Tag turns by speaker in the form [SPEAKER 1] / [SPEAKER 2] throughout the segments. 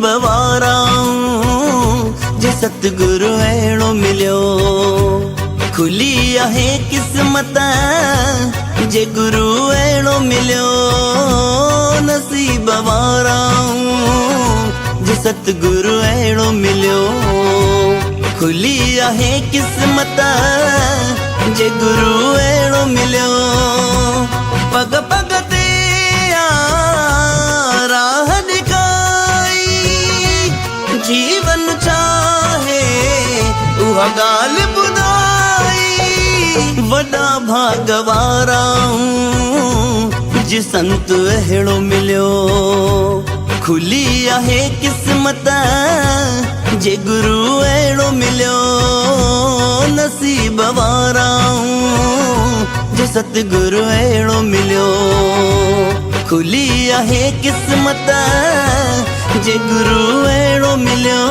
[SPEAKER 1] नसीब वारा जे सतगुरु अहिड़ो मिलियो। खुली आहे किस्मत जे गुरु अहिड़ो मिलियो। नसीब वारा जे सतगुरु अहिड़ो मिलियो। खुली आहे किस्मत जे गुरु अहिड़ो मिलियो। पग पग ते राह ॾेखाई जीवन चाहे उहा ॻाल्हि ॿुधाई। वॾा भाग वारा जे संत अहिड़ो मिलियो। खुली आहे किस्मत जे गुरु अहिड़ो मिलियो। नसीब वारा जे सतगुरु अहिड़ो मिलियो। खुली आहे किस्मत जे गुरु अहिड़ो मिलियो।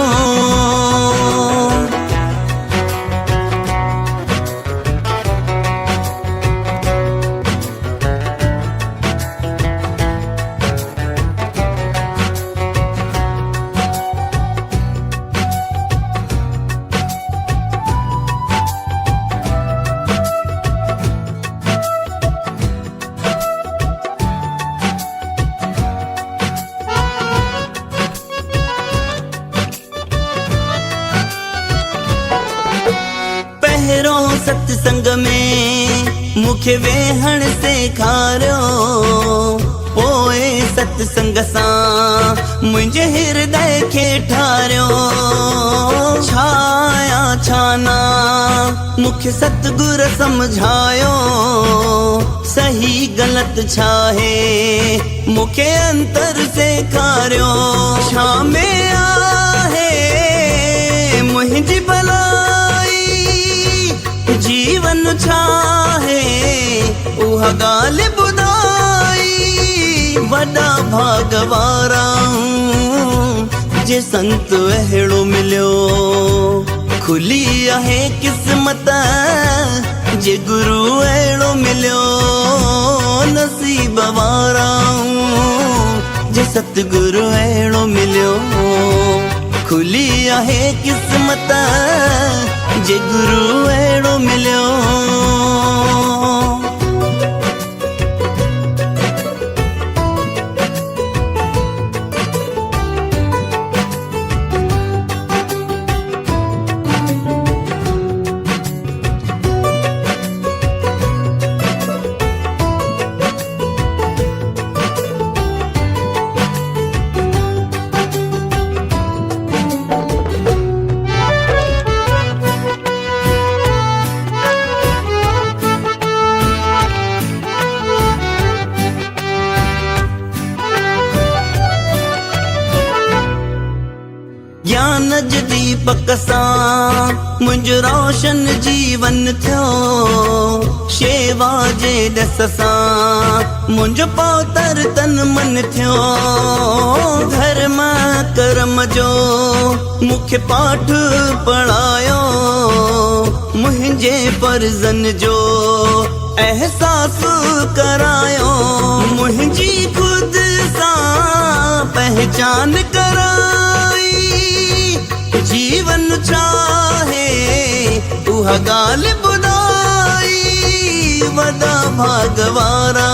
[SPEAKER 1] सत्संग में मूंखे वेहण सेखारियो। पोइ सत्संग सां मुंहिंजे हृदय खे ठारियो। छाया छाना मूंखे सतगुर सम्झायो। सही ग़लत छा है मूंखे अंतर सेखारियो। छा में आहे मुंहिंजी भलाई जीवन छाहे उहा ॻाल्हि ॿुधाई। वॾा भाग वारा जे संत अहिड़ो मिलियो। खुली आहे किस्मत जे गुरु अहिड़ो मिलियो। नसीब वारा जे सतगुरु अहिड़ो मिलियो। खुली आहे किस्मत जे गुरु अहिड़ो मिलियो। ज्ञान जे दीपक सां मुंहिंजो रोशन जीवन थियो। शेवा जे ॾस सां मुंहिंजो पवित्र तन मन थियो। धर्म कर्म जो मूंखे पाठ पढ़ायो। मुंहिंजे फर्ज़न जो एहसास करायो। मुंहिंजी ख़ुदि सां पहचान कराई। जीवन चाहे उहा ॻाल्हि ॿुधाई। वॾा भाग वारा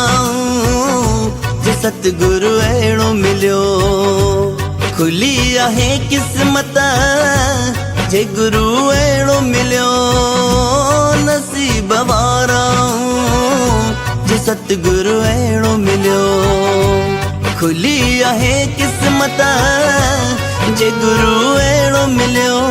[SPEAKER 1] जे सतगुरु अहिड़ो मिलियो। खुली आहे किस्मत जे गुरु अहिड़ो मिलियो। नसीब वारा जे सतगुरु अहिड़ो मिलियो। खुली आहे किस्मत जे गुरु अहिड़ो मिलियो।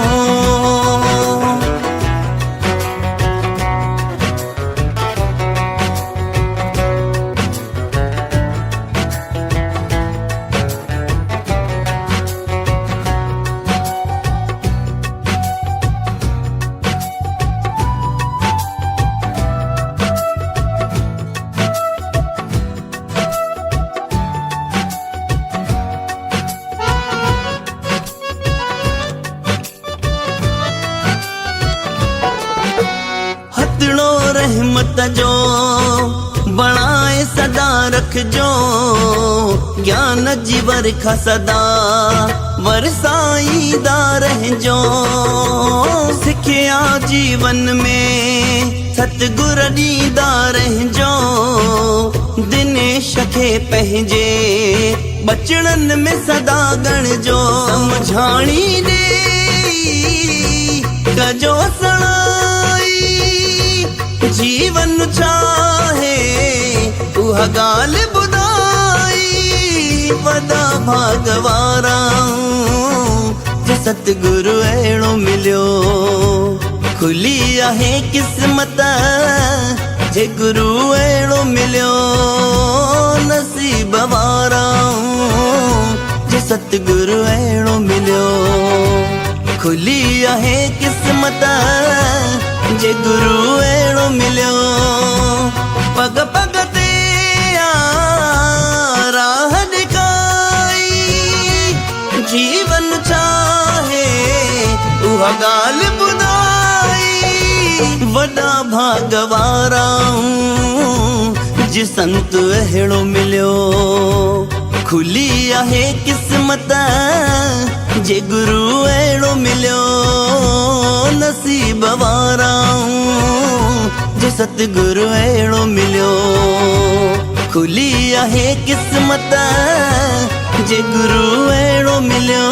[SPEAKER 1] रहमत जो बणाए सदा रखजो। ज्ञान जी वर्खा सदा वरसाईंदा रहिजो। सिखिया जीवन में सतगुर ॾींदा रहिजो। दिनेश खे पंहिंजे बचड़नि में सदा ॻणिजो। सम्झाणी ॾेई कजो सणाई, जीवन चाहे उहा ॻाल्हि ॿुधाई। वॾा भाग वारा जे सतगुरु अहिड़ो मिलियो। खुली आहे क़िस्मत जे गुरु अहिड़ो मिलियो। नसीब वारा जे सतगुरु अहिड़ो मिलियो। खुली आहे क़िस्मत जे गुरु अहिड़ो मिलियो। पग पग ते राह ॾेखाई, जीवन चाहे उहा ॻाल्हि ॿुधाई। वॾा भाग वारा जे संत अहिड़ो मिलियो। खुली आहे क़िस्मत जे गुरु अहिड़ो मिलियो। नसीब वारा जे सतगुरु अहिड़ो मिलियो। खुली आहे क़िस्मत जे गुरु अहिड़ो मिलियो।